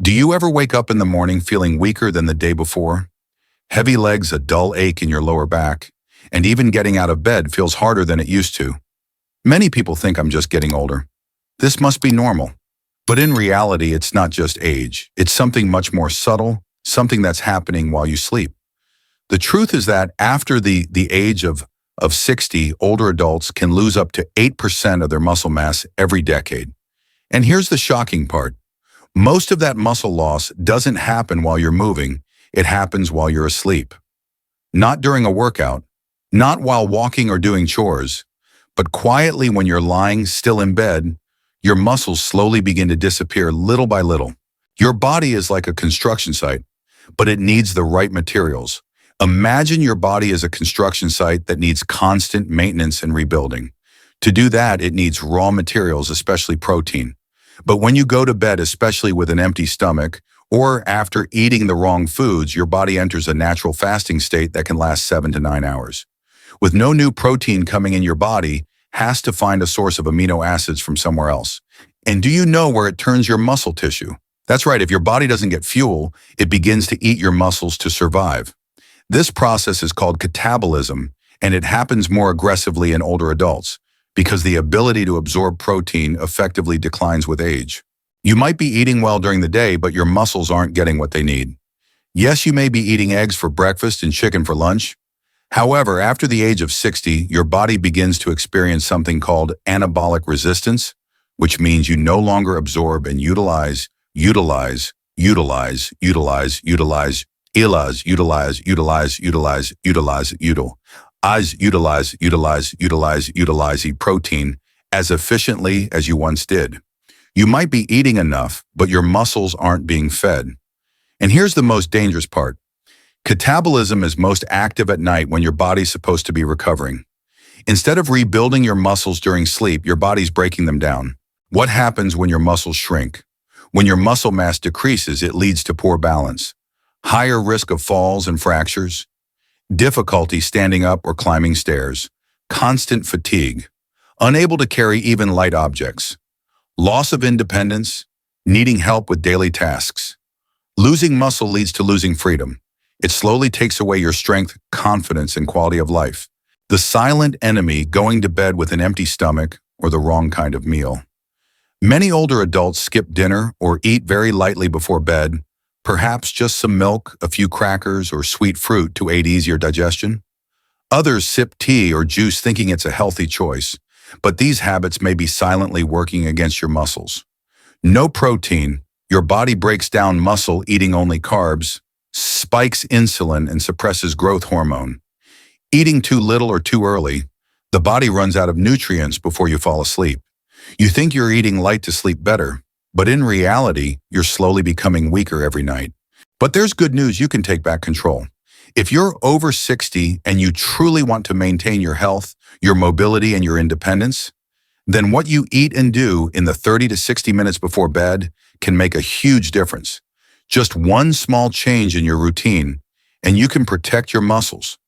Do you ever wake up in the morning feeling weaker than the day before? Heavy legs, a dull ache in your lower back, and even getting out of bed feels harder than it used to. Many people think I'm just getting older. This must be normal. But in reality, it's not just age. It's something much more subtle, something that's happening while you sleep. The truth is that after the age of 60, older adults can lose up to 8% of their muscle mass every decade. And here's the shocking part. Most of that muscle loss doesn't happen while you're moving, it happens while you're asleep. Not during a workout, not while walking or doing chores, but quietly when you're lying still in bed, your muscles slowly begin to disappear little by little. Your body is like a construction site, but it needs the right materials. Imagine your body as a construction site that needs constant maintenance and rebuilding. To do that, it needs raw materials, especially protein. But when you go to bed, especially with an empty stomach, or after eating the wrong foods, your body enters a natural fasting state that can last 7 to 9 hours. With no new protein coming in, your body has to find a source of amino acids from somewhere else. And do you know where it turns your muscle tissue? That's right, if your body doesn't get fuel, it begins to eat your muscles to survive. This process is called catabolism, and it happens more aggressively in older adults because the ability to absorb protein effectively declines with age. You might be eating well during the day, but your muscles aren't getting what they need. Yes, you may be eating eggs for breakfast and chicken for lunch. However, after the age of 60, your body begins to experience something called anabolic resistance, which means you no longer absorb and utilize protein as efficiently as you once did. You might be eating enough, but your muscles aren't being fed. And here's the most dangerous part. Catabolism is most active at night when your body's supposed to be recovering. Instead of rebuilding your muscles during sleep, your body's breaking them down. What happens when your muscles shrink? When your muscle mass decreases, it leads to poor balance, higher risk of falls and fractures, difficulty standing up or climbing stairs, constant fatigue, unable to carry even light objects, loss of independence, needing help with daily tasks. Losing muscle leads to losing freedom. It slowly takes away your strength, confidence, and quality of life. The silent enemy going to bed with an empty stomach or the wrong kind of meal. Many older adults skip dinner or eat very lightly before bed, perhaps just some milk, a few crackers, or sweet fruit to aid easier digestion. Others sip tea or juice thinking it's a healthy choice, but these habits may be silently working against your muscles. No protein, your body breaks down muscle eating only carbs, spikes insulin, and suppresses growth hormone. Eating too little or too early, the body runs out of nutrients before you fall asleep. You think you're eating light to sleep better, but in reality, you're slowly becoming weaker every night. But there's good news, you can take back control. If you're over 60 and you truly want to maintain your health, your mobility, and your independence, then what you eat and do in the 30 to 60 minutes before bed can make a huge difference. Just one small change in your routine, and you can protect your muscles.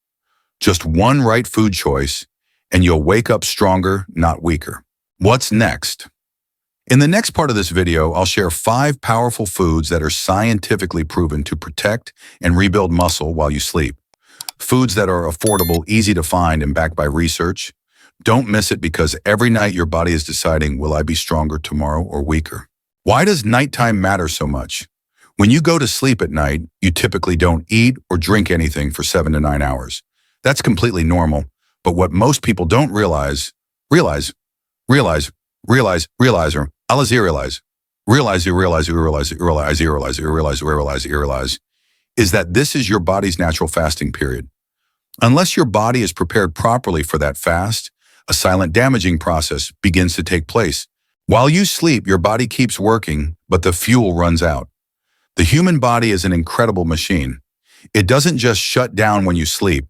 Just one right food choice, and you'll wake up stronger, not weaker. What's next? In the next part of this video, I'll share 5 powerful foods that are scientifically proven to protect and rebuild muscle while you sleep. Foods that are affordable, easy to find, and backed by research. Don't miss it because every night your body is deciding, will I be stronger tomorrow or weaker? Why does nighttime matter so much? When you go to sleep at night, you typically don't eat or drink anything for 7 to 9 hours. That's completely normal, but what most people don't realize is that this is your body's natural fasting period. Unless your body is prepared properly for that fast, a silent damaging process begins to take place. While you sleep, your body keeps working, but the fuel runs out. The human body is an incredible machine. It doesn't just shut down when you sleep.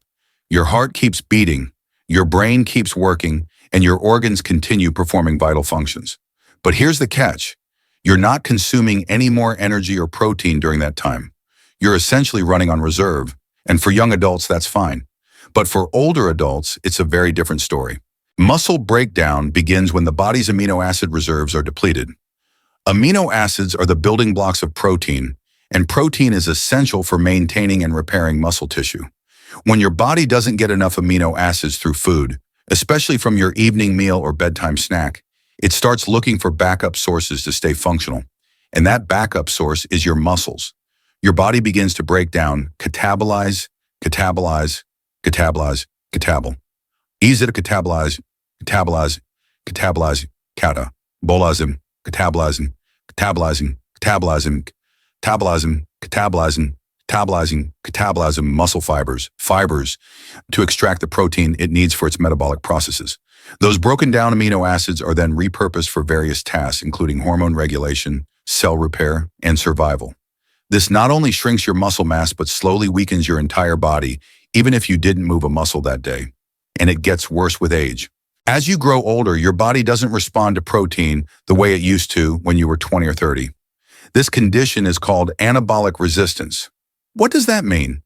Your heart keeps beating, your brain keeps working, and your organs continue performing vital functions. But here's the catch. You're not consuming any more energy or protein during that time. You're essentially running on reserve, and for young adults, that's fine. But for older adults, it's a very different story. Muscle breakdown begins when the body's amino acid reserves are depleted. Amino acids are the building blocks of protein, and protein is essential for maintaining and repairing muscle tissue. When your body doesn't get enough amino acids through food, especially from your evening meal or bedtime snack, it starts looking for backup sources to stay functional. And that backup source is your muscles. Your body begins to break down, catabolize, catabolize, catabolize, catabol. Easy to catabolize, catabolize, catabolize, catabolism, catabolizing, catabolizing, catabolizing, catabolizing, catabolizing, catabolizing, catabolizing muscle fibers to extract the protein it needs for its metabolic processes. Those broken down amino acids are then repurposed for various tasks, including hormone regulation, cell repair, and survival. This not only shrinks your muscle mass, but slowly weakens your entire body, even if you didn't move a muscle that day. And it gets worse with age. As you grow older, your body doesn't respond to protein the way it used to when you were 20 or 30. This condition is called anabolic resistance. What does that mean?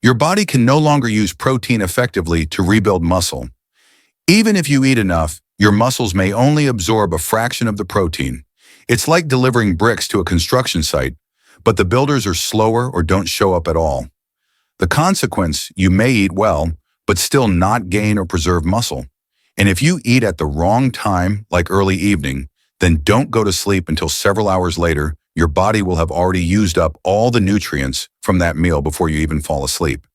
Your body can no longer use protein effectively to rebuild muscle. Even if you eat enough, your muscles may only absorb a fraction of the protein. It's like delivering bricks to a construction site, but the builders are slower or don't show up at all. The consequence, you may eat well, but still not gain or preserve muscle. And if you eat at the wrong time, like early evening, then don't go to sleep until several hours later. Your body will have already used up all the nutrients from that meal before you even fall asleep.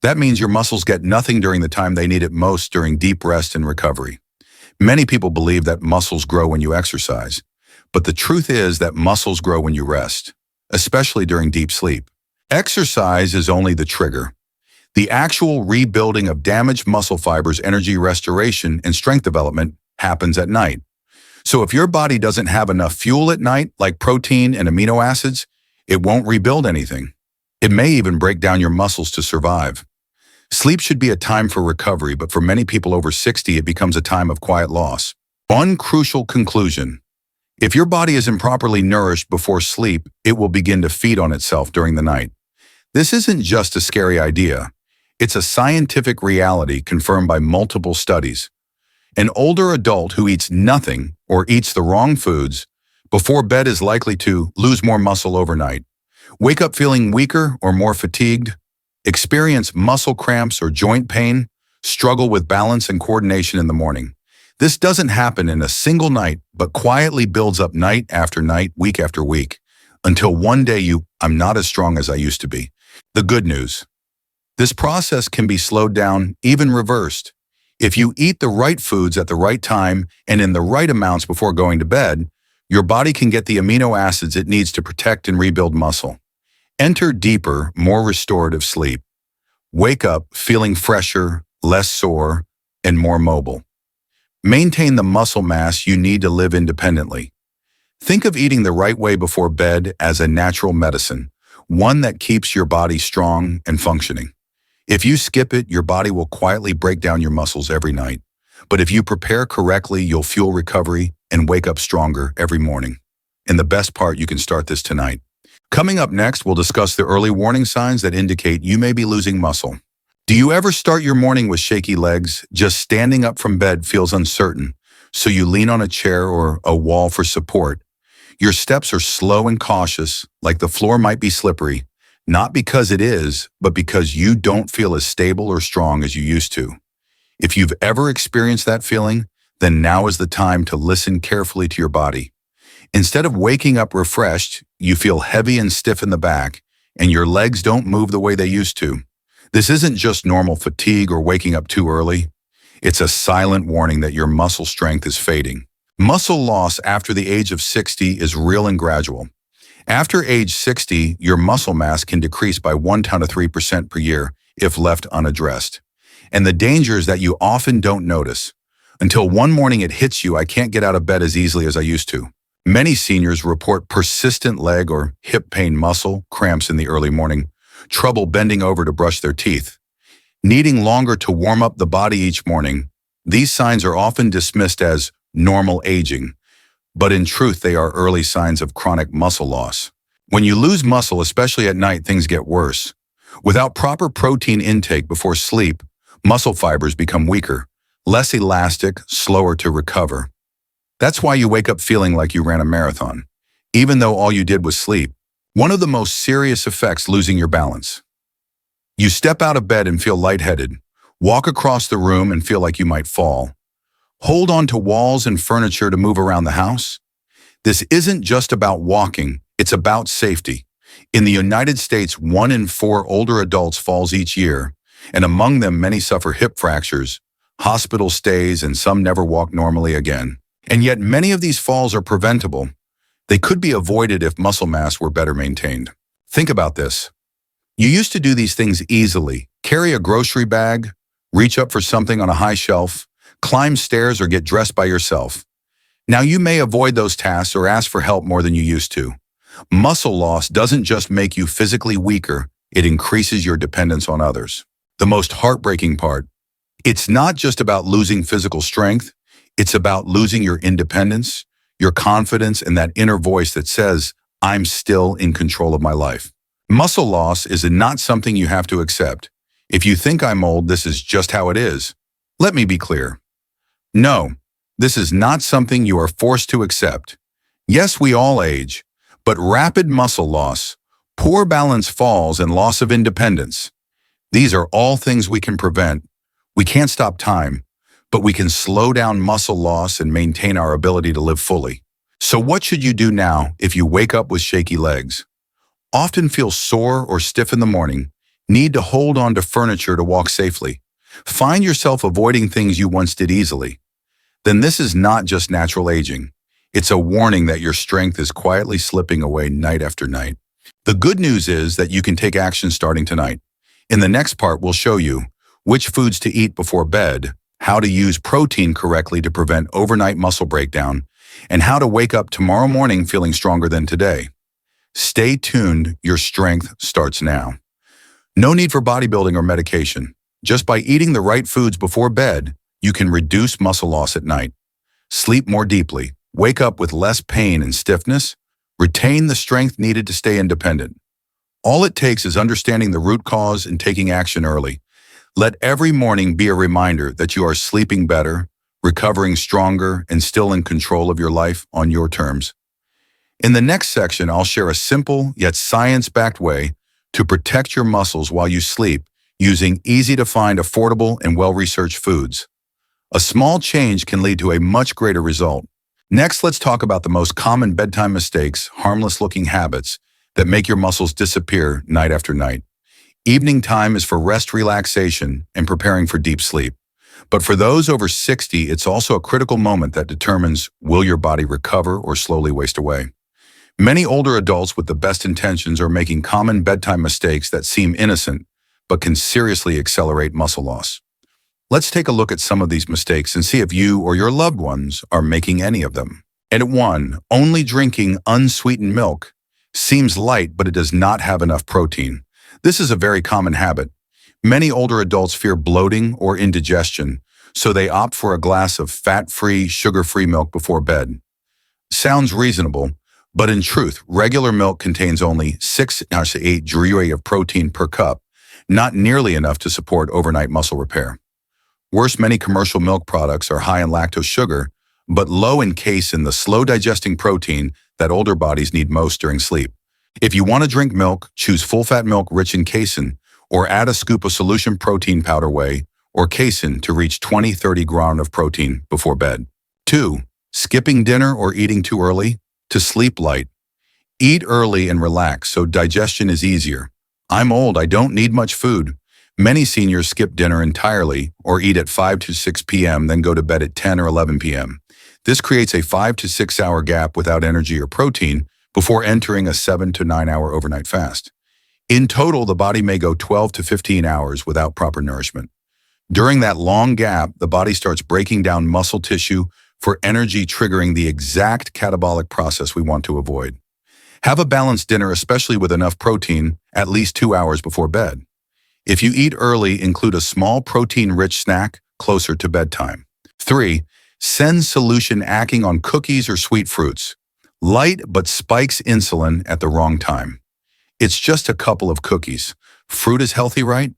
That means your muscles get nothing during the time they need it most during deep rest and recovery. Many people believe that muscles grow when you exercise, but the truth is that muscles grow when you rest, especially during deep sleep. Exercise is only the trigger. The actual rebuilding of damaged muscle fibers, energy restoration, and strength development happens at night. So if your body doesn't have enough fuel at night, like protein and amino acids, it won't rebuild anything. It may even break down your muscles to survive. Sleep should be a time for recovery, but for many people over 60, it becomes a time of quiet loss. One crucial conclusion: if your body isn't properly nourished before sleep, it will begin to feed on itself during the night. This isn't just a scary idea. It's a scientific reality confirmed by multiple studies. An older adult who eats nothing or eats the wrong foods before bed is likely to lose more muscle overnight, wake up feeling weaker or more fatigued, experience muscle cramps or joint pain, struggle with balance and coordination in the morning. This doesn't happen in a single night, but quietly builds up night after night, week after week, until one day I'm not as strong as I used to be. The good news: this process can be slowed down, even reversed. If you eat the right foods at the right time and in the right amounts before going to bed, your body can get the amino acids it needs to protect and rebuild muscle. Enter deeper, more restorative sleep. Wake up feeling fresher, less sore, and more mobile. Maintain the muscle mass you need to live independently. Think of eating the right way before bed as a natural medicine, one that keeps your body strong and functioning. If you skip it, your body will quietly break down your muscles every night. But if you prepare correctly, you'll fuel recovery and wake up stronger every morning. And the best part, you can start this tonight. Coming up next, we'll discuss the early warning signs that indicate you may be losing muscle. Do you ever start your morning with shaky legs? Just standing up from bed feels uncertain, so you lean on a chair or a wall for support. Your steps are slow and cautious, like the floor might be slippery, not because it is, but because you don't feel as stable or strong as you used to. If you've ever experienced that feeling, then now is the time to listen carefully to your body. Instead of waking up refreshed, you feel heavy and stiff in the back, and your legs don't move the way they used to. This isn't just normal fatigue or waking up too early. It's a silent warning that your muscle strength is fading. Muscle loss after the age of 60 is real and gradual. After age 60, your muscle mass can decrease by 1 to 3% per year if left unaddressed. And the danger is that you often don't notice. Until one morning it hits you, I can't get out of bed as easily as I used to. Many seniors report persistent leg or hip pain, muscle cramps in the early morning, trouble bending over to brush their teeth, needing longer to warm up the body each morning. These signs are often dismissed as normal aging, but in truth, they are early signs of chronic muscle loss. When you lose muscle, especially at night, things get worse. Without proper protein intake before sleep, muscle fibers become weaker, less elastic, slower to recover. That's why you wake up feeling like you ran a marathon. even though all you did was sleep. One of the most serious effects losing your balance. You step out of bed and feel lightheaded, walk across the room and feel like you might fall, hold on to walls and furniture to move around the house. This isn't just about walking, it's about safety. In the United States, 1 in 4 older adults falls each year, and among them many suffer hip fractures, hospital stays, and some never walk normally again. And yet many of these falls are preventable. They could be avoided if muscle mass were better maintained. Think about this. You used to do these things easily: carry a grocery bag, reach up for something on a high shelf, climb stairs, or get dressed by yourself. Now you may avoid those tasks or ask for help more than you used to. Muscle loss doesn't just make you physically weaker, it increases your dependence on others. The most heartbreaking part: it's not just about losing physical strength, it's about losing your independence, your confidence, and that inner voice that says, "I'm still in control of my life." Muscle loss is not something you have to accept. If you think I'm old, this is just how it is. Let me be clear. No, this is not something you are forced to accept. Yes, we all age, but rapid muscle loss, poor balance falls, and loss of independence, these are all things we can prevent. We can't stop time, but we can slow down muscle loss and maintain our ability to live fully. So what should you do now if you wake up with shaky legs? Often feel sore or stiff in the morning, need to hold on to furniture to walk safely, find yourself avoiding things you once did easily? Then this is not just natural aging. It's a warning that your strength is quietly slipping away night after night. The good news is that you can take action starting tonight. In the next part, we'll show you which foods to eat before bed, how to use protein correctly to prevent overnight muscle breakdown, and how to wake up tomorrow morning feeling stronger than today. Stay tuned, your strength starts now. No need for bodybuilding or medication. Just by eating the right foods before bed, you can reduce muscle loss at night. Sleep more deeply, wake up with less pain and stiffness, retain the strength needed to stay independent. All it takes is understanding the root cause and taking action early. Let every morning be a reminder that you are sleeping better, recovering stronger, and still in control of your life on your terms. In the next section, I'll share a simple yet science-backed way to protect your muscles while you sleep using easy-to-find, affordable, and well-researched foods. A small change can lead to a much greater result. Next, let's talk about the most common bedtime mistakes, harmless-looking habits that make your muscles disappear night after night. Evening time is for rest, relaxation, and preparing for deep sleep. But for those over 60, it's also a critical moment that determines will your body recover or slowly waste away. Many older adults with the best intentions are making common bedtime mistakes that seem innocent, but can seriously accelerate muscle loss. Let's take a look at some of these mistakes and see if you or your loved ones are making any of them. And 1, only drinking unsweetened milk. Seems light, but it does not have enough protein. This is a very common habit. Many older adults fear bloating or indigestion, so they opt for a glass of fat-free, sugar-free milk before bed. Sounds reasonable, but in truth, regular milk contains only 6 to 8 grams of protein per cup, not nearly enough to support overnight muscle repair. Worse, many commercial milk products are high in lactose sugar, but low in casein, the slow-digesting protein that older bodies need most during sleep. If you want to drink milk, choose full-fat milk rich in casein, or add a scoop of solution protein powder whey or casein to reach 20-30 grams of protein before bed. 2, skipping dinner or eating too early. To sleep light. Eat early and relax so digestion is easier. I'm old, I don't need much food. Many seniors skip dinner entirely or eat at 5 to 6 p.m., then go to bed at 10 or 11 p.m. This creates a 5 to 6 hour gap without energy or protein before entering a 7 to 9 hour overnight fast. In total, the body may go 12 to 15 hours without proper nourishment. During that long gap, the body starts breaking down muscle tissue for energy, triggering the exact catabolic process we want to avoid. Have a balanced dinner, especially with enough protein, at least 2 hours before bed. If you eat early, include a small protein-rich snack closer to bedtime. 3, send solution acting on cookies or sweet fruits. Light but spikes insulin at the wrong time. It's just a couple of cookies. Fruit is healthy, right?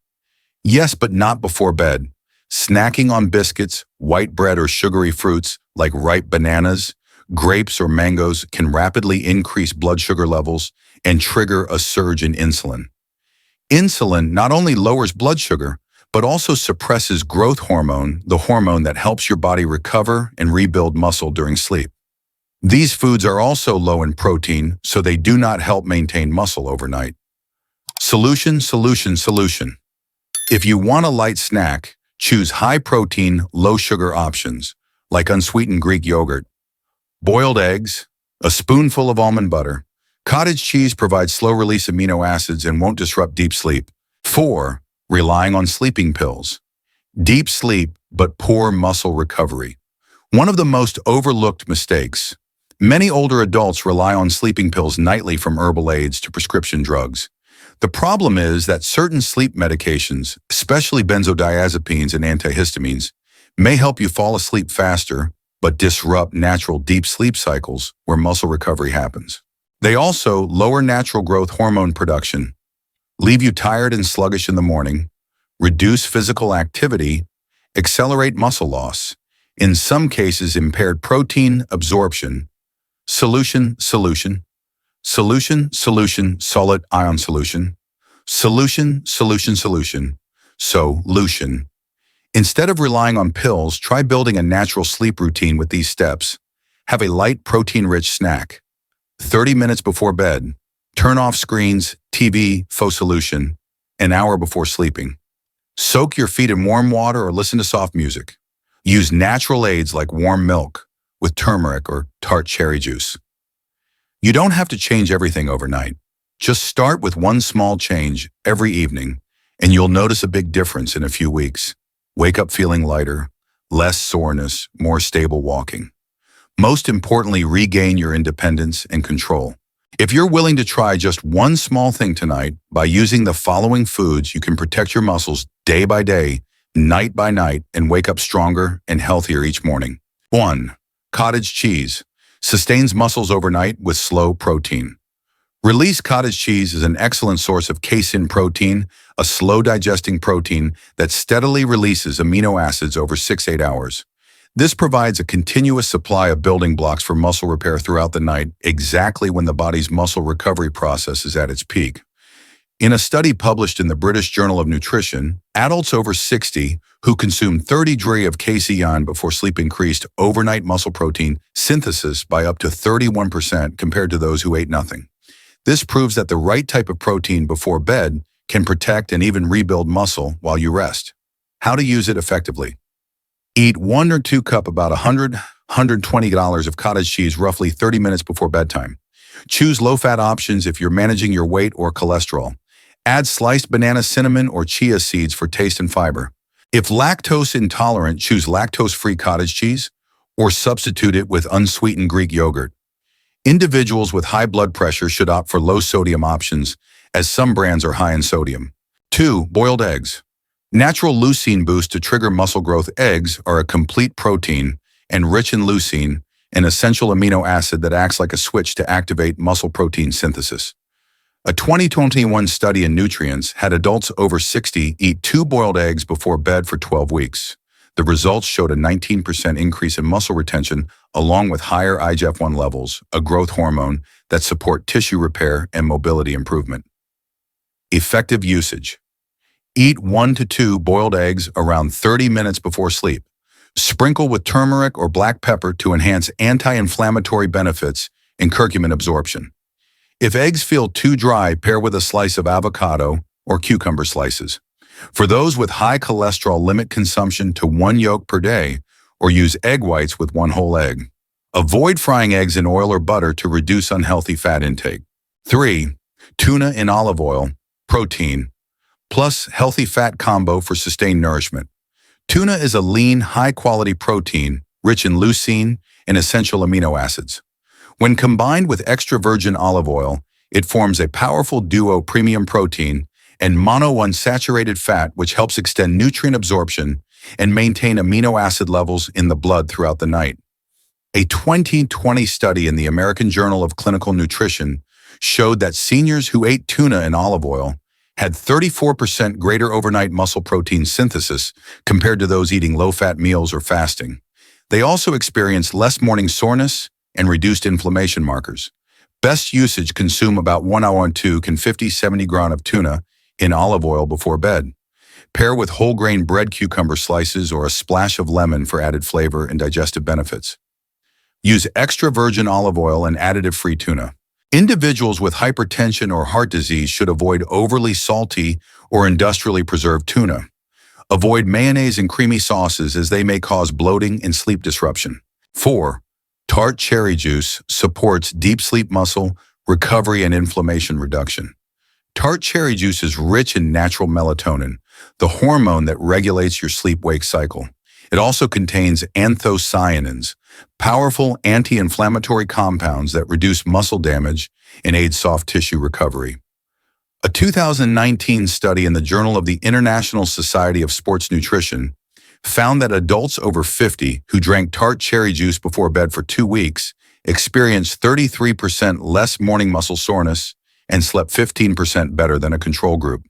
Yes, but not before bed. Snacking on biscuits, white bread, or sugary fruits like ripe bananas grapes or mangoes can rapidly increase blood sugar levels and trigger a surge in insulin. Insulin not only lowers blood sugar, but also suppresses growth hormone, the hormone that helps your body recover and rebuild muscle during sleep. These foods are also low in protein, so they do not help maintain muscle overnight. Solution. If you want a light snack, choose high-protein, low-sugar options, like unsweetened Greek yogurt, boiled eggs, a spoonful of almond butter. Cottage cheese provides slow-release amino acids and won't disrupt deep sleep. 4. Relying on sleeping pills. Deep sleep, but poor muscle recovery. One of the most overlooked mistakes. Many older adults rely on sleeping pills nightly, from herbal aids to prescription drugs. The problem is that certain sleep medications, especially benzodiazepines and antihistamines, may help you fall asleep faster, but disrupt natural deep sleep cycles where muscle recovery happens. They also lower natural growth hormone production, leave you tired and sluggish in the morning, reduce physical activity, accelerate muscle loss, in some cases impaired protein absorption. Solution. Solid ion solution. Solution. Instead of relying on pills, try building a natural sleep routine with these steps. Have a light, protein-rich snack. 30 minutes before bed. Turn off screens, TV, faux solution, an hour before sleeping. Soak your feet in warm water or listen to soft music. Use natural aids like warm milk with turmeric or tart cherry juice. You don't have to change everything overnight. Just start with one small change every evening, and you'll notice a big difference in a few weeks. Wake up feeling lighter, less soreness, more stable walking. Most importantly, regain your independence and control. If you're willing to try just one small thing tonight, by using the following foods, you can protect your muscles day by day, night by night, and wake up stronger and healthier each morning. 1. Cottage cheese. Sustains muscles overnight with slow protein. Released cottage cheese is an excellent source of casein protein, a slow-digesting protein that steadily releases amino acids over 6-8 hours. This provides a continuous supply of building blocks for muscle repair throughout the night, exactly when the body's muscle recovery process is at its peak. In a study published in the British Journal of Nutrition, adults over 60 who consumed 30 dr of casein before sleep increased overnight muscle protein synthesis by up to 31% compared to those who ate nothing. This proves that the right type of protein before bed can protect and even rebuild muscle while you rest. How to use it effectively. Eat 1 or 2 cups, about $120 of cottage cheese roughly 30 minutes before bedtime. Choose low-fat options if you're managing your weight or cholesterol. Add sliced banana, cinnamon, or chia seeds for taste and fiber. If lactose intolerant, choose lactose-free cottage cheese or substitute it with unsweetened Greek yogurt. Individuals with high blood pressure should opt for low-sodium options, as some brands are high in sodium. 2. Boiled eggs. Natural leucine boost to trigger muscle growth. Eggs are a complete protein and rich in leucine, an essential amino acid that acts like a switch to activate muscle protein synthesis. A 2021 study in Nutrients had adults over 60 eat 2 boiled eggs before bed for 12 weeks. The results showed a 19% increase in muscle retention, along with higher IGF-1 levels, a growth hormone that support tissue repair and mobility improvement. Effective usage. Eat 1 to 2 boiled eggs around 30 minutes before sleep. Sprinkle with turmeric or black pepper to enhance anti-inflammatory benefits and curcumin absorption. If eggs feel too dry, pair with a slice of avocado or cucumber slices. For those with high cholesterol, limit consumption to 1 yolk per day, or use egg whites with 1 whole egg. Avoid frying eggs in oil or butter to reduce unhealthy fat intake. 3. Tuna in olive oil, protein, plus healthy fat combo for sustained nourishment. Tuna is a lean, high-quality protein, rich in leucine and essential amino acids. When combined with extra virgin olive oil, it forms a powerful duo: premium protein and monounsaturated fat, which helps extend nutrient absorption and maintain amino acid levels in the blood throughout the night. A 2020 study in the American Journal of Clinical Nutrition showed that seniors who ate tuna and olive oil had 34% greater overnight muscle protein synthesis compared to those eating low-fat meals or fasting. They also experienced less morning soreness and reduced inflammation markers. Best usage: consume about 1 hour and 2 can 50-70 grams of tuna in olive oil before bed. Pair with whole grain bread, cucumber slices, or a splash of lemon for added flavor and digestive benefits. Use extra virgin olive oil and additive-free tuna. Individuals with hypertension or heart disease should avoid overly salty or industrially preserved tuna. Avoid mayonnaise and creamy sauces as they may cause bloating and sleep disruption. 4. Tart cherry juice supports deep sleep, muscle recovery, and inflammation reduction. Tart cherry juice is rich in natural melatonin, the hormone that regulates your sleep-wake cycle. It also contains anthocyanins, powerful anti-inflammatory compounds that reduce muscle damage and aid soft tissue recovery. A 2019 study in the Journal of the International Society of Sports Nutrition found that adults over 50 who drank tart cherry juice before bed for 2 weeks experienced 33% less morning muscle soreness and slept 15% better than a control group.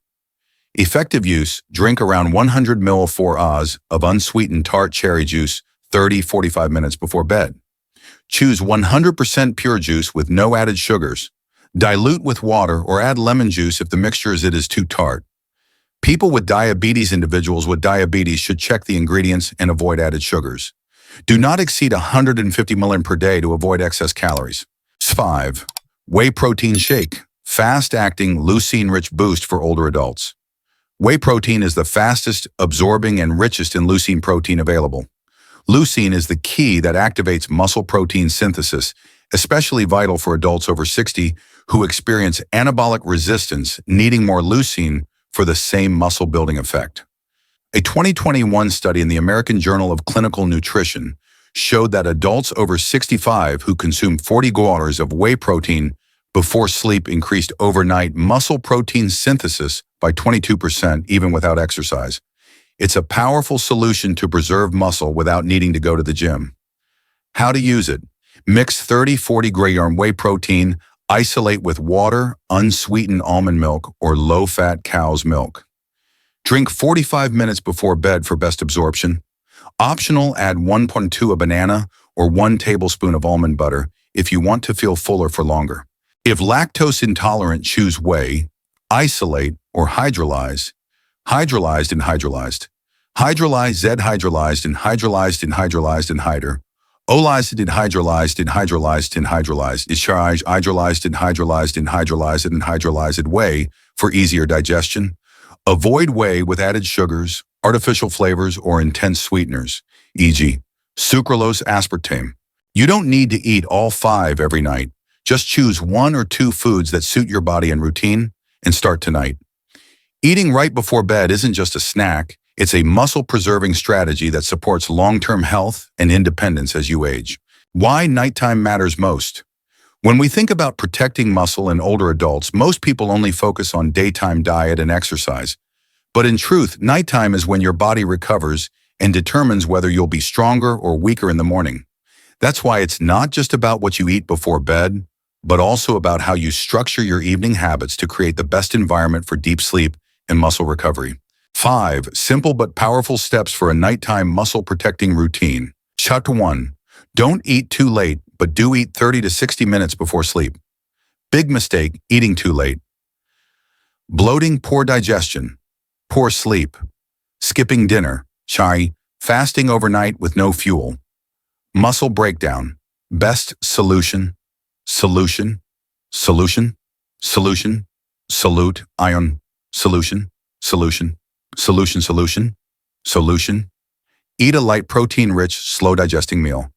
Effective use: drink around 100 ml 4 Oz of unsweetened tart cherry juice 30-45 minutes before bed. Choose 100% pure juice with no added sugars. Dilute with water or add lemon juice if the mixture is too tart. People with diabetes: individuals with diabetes should check the ingredients and avoid added sugars. Do not exceed 150 ml per day to avoid excess calories. 5. Whey protein shake. Fast-acting, leucine-rich boost for older adults. Whey protein is the fastest absorbing and richest in leucine protein available. Leucine is the key that activates muscle protein synthesis, especially vital for adults over 60 who experience anabolic resistance, needing more leucine for the same muscle-building effect. A 2021 study in the American Journal of Clinical Nutrition showed that adults over 65 who consumed 40 grams of whey protein before sleep increased overnight muscle protein synthesis by 22% even without exercise. It's a powerful solution to preserve muscle without needing to go to the gym. How to use it: mix 30-40 gram whey protein, isolate with water, unsweetened almond milk, or low-fat cow's milk. Drink 45 minutes before bed for best absorption. Optional: add 1.2 a banana or 1 tablespoon of almond butter if you want to feel fuller for longer. If lactose intolerant, choose whey, isolate, or hydrolyze. Hydrolyzed and hydrolyzed. Hydrolyzed, Z hydrolyzed and hydrolyzed and hydrolyzed and hydr. Olyzed and hydrolyzed and hydrolyzed and hydrolyzed. Discharge hydrolyzed and hydrolyzed and hydrolyzed and hydrolyzed whey for easier digestion. Avoid whey with added sugars, artificial flavors, or intense sweeteners, e.g. sucralose, aspartame. You don't need to eat all 5 every night. Just choose 1 or 2 foods that suit your body and routine, and start tonight. Eating right before bed isn't just a snack, it's a muscle-preserving strategy that supports long-term health and independence as you age. Why nighttime matters most. When we think about protecting muscle in older adults, most people only focus on daytime diet and exercise. But in truth, nighttime is when your body recovers and determines whether you'll be stronger or weaker in the morning. That's why it's not just about what you eat before bed, but also about how you structure your evening habits to create the best environment for deep sleep and muscle recovery. 5 simple but powerful steps for a nighttime muscle-protecting routine. Chapter 1. Don't eat too late, but do eat 30 to 60 minutes before sleep. Big mistake: eating too late. Bloating, poor digestion, poor sleep, skipping dinner, chai, fasting overnight with no fuel. Muscle breakdown. Best solution. Solution. Solution. Solution. Solute. Ion. Solution. Solution. Solution. Solution. Solution. Eat a light, protein-rich, slow-digesting meal.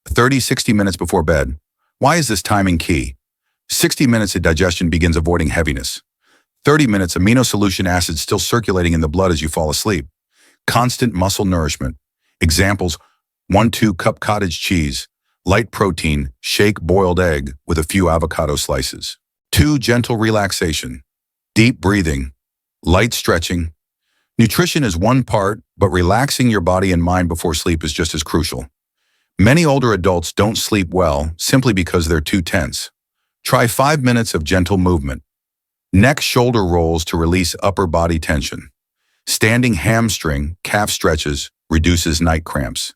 30-60 minutes before bed. Why is this timing key? 60 minutes of digestion begins avoiding heaviness. 30 minutes, amino solution acids still circulating in the blood as you fall asleep. Constant muscle nourishment. Examples: 1-2 cup cottage cheese, light protein, shake boiled egg with a few avocado slices. 2 gentle relaxation, deep breathing, light stretching. Nutrition is one part, but relaxing your body and mind before sleep is just as crucial. Many older adults don't sleep well simply because they're too tense. Try 5 minutes of gentle movement. Neck shoulder rolls to release upper body tension. Standing hamstring, calf stretches reduces night cramps.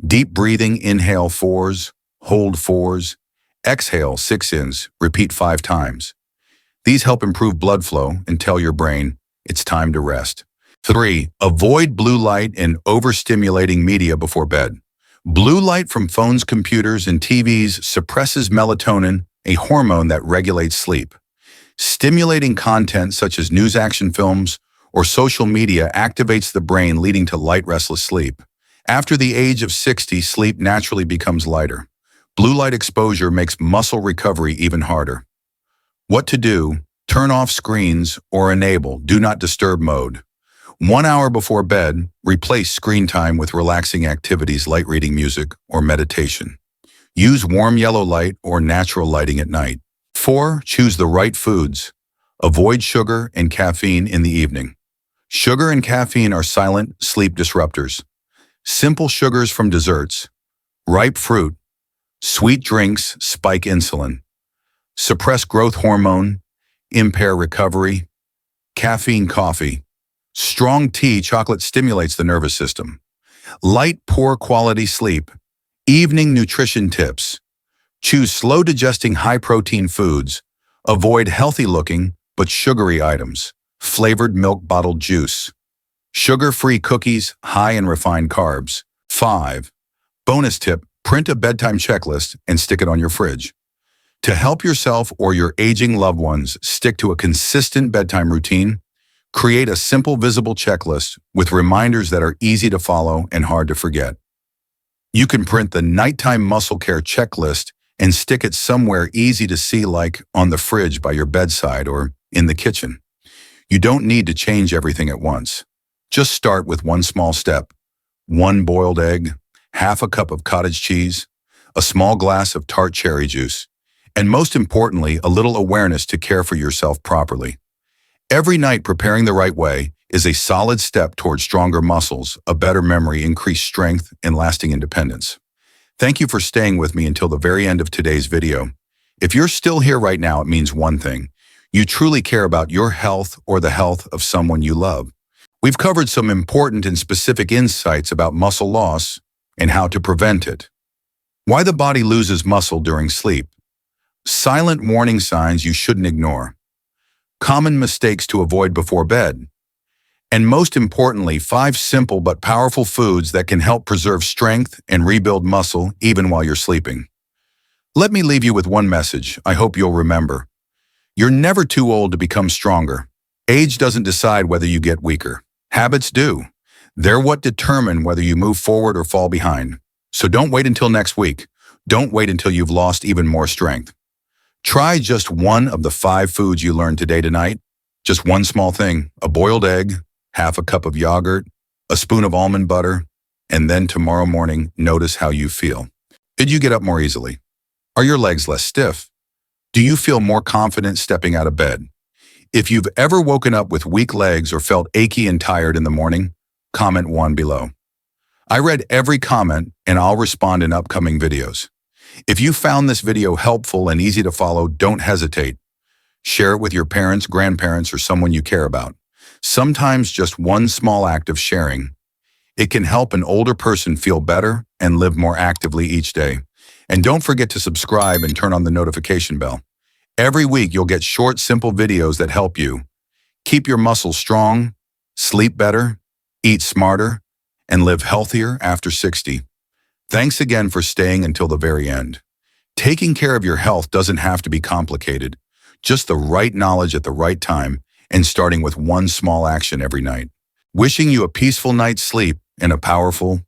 Deep breathing, inhale 4s hold 4s, exhale 6 ins, repeat 5 times. These help improve blood flow and tell your brain it's time to rest. 3. Avoid blue light and overstimulating media before bed. Blue light from phones, computers, and TVs suppresses melatonin, a hormone that regulates sleep. Stimulating content such as news action films or social media activates the brain, leading to light, restless sleep. After the age of 60, sleep naturally becomes lighter. Blue light exposure makes muscle recovery even harder. What to do? Turn off screens or enable Do Not Disturb mode. 1 hour before bed, replace screen time with relaxing activities, light reading, music, or meditation. Use warm yellow light or natural lighting at night. 4. Choose the right foods. Avoid sugar and caffeine in the evening. Sugar and caffeine are silent sleep disruptors. Simple sugars from desserts, ripe fruit, sweet drinks spike insulin, suppress growth hormone, impair recovery. Caffeine coffee. Strong tea, chocolate stimulates the nervous system. Light, poor quality sleep. Evening nutrition tips. Choose slow digesting, high protein foods. Avoid healthy looking but sugary items. Flavored milk, bottled juice. Sugar-free cookies, high in refined carbs. 5. Bonus tip, print a bedtime checklist and stick it on your fridge. To help yourself or your aging loved ones stick to a consistent bedtime routine, create a simple, visible checklist with reminders that are easy to follow and hard to forget. You can print the nighttime muscle care checklist and stick it somewhere easy to see, like on the fridge by your bedside or in the kitchen. You don't need to change everything at once. Just start with one small step. 1 boiled egg, half a cup of cottage cheese, a small glass of tart cherry juice, and most importantly, a little awareness to care for yourself properly. Every night, preparing the right way is a solid step towards stronger muscles, a better memory, increased strength, and lasting independence. Thank you for staying with me until the very end of today's video. If you're still here right now, it means one thing. You truly care about your health or the health of someone you love. We've covered some important and specific insights about muscle loss and how to prevent it. Why the body loses muscle during sleep. Silent warning signs you shouldn't ignore. Common mistakes to avoid before bed. And most importantly, 5 simple but powerful foods that can help preserve strength and rebuild muscle even while you're sleeping. Let me leave you with one message I hope you'll remember. You're never too old to become stronger. Age doesn't decide whether you get weaker. Habits do. They're what determine whether you move forward or fall behind. So don't wait until next week. Don't wait until you've lost even more strength. Try just one of the 5 foods you learned tonight. Just one small thing, a boiled egg, half a cup of yogurt, a spoon of almond butter, and then tomorrow morning, notice how you feel. Did you get up more easily? Are your legs less stiff? Do you feel more confident stepping out of bed? If you've ever woken up with weak legs or felt achy and tired in the morning, comment 1 below. I read every comment and I'll respond in upcoming videos. If you found this video helpful and easy to follow, don't hesitate. Share it with your parents, grandparents, or someone you care about. Sometimes just one small act of sharing, it can help an older person feel better and live more actively each day. And don't forget to subscribe and turn on the notification bell. Every week you'll get short, simple videos that help you keep your muscles strong, sleep better, eat smarter, and live healthier after 60. Thanks again for staying until the very end. Taking care of your health doesn't have to be complicated. Just the right knowledge at the right time and starting with one small action every night. Wishing you a peaceful night's sleep and a powerful,